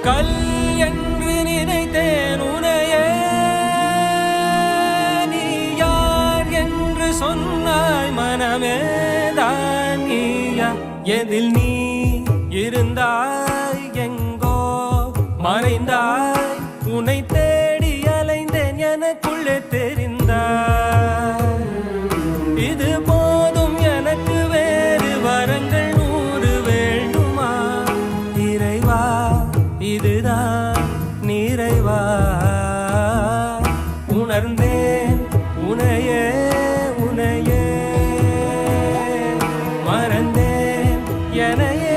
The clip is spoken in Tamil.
கல் என்று நினைத்தேன் உனையே, நீ யார் என்று சொன்னாய் மனமே தான் நீயா? எதில் நீ இருந்தாய், எங்கோ மறைந்தாய், உன்னை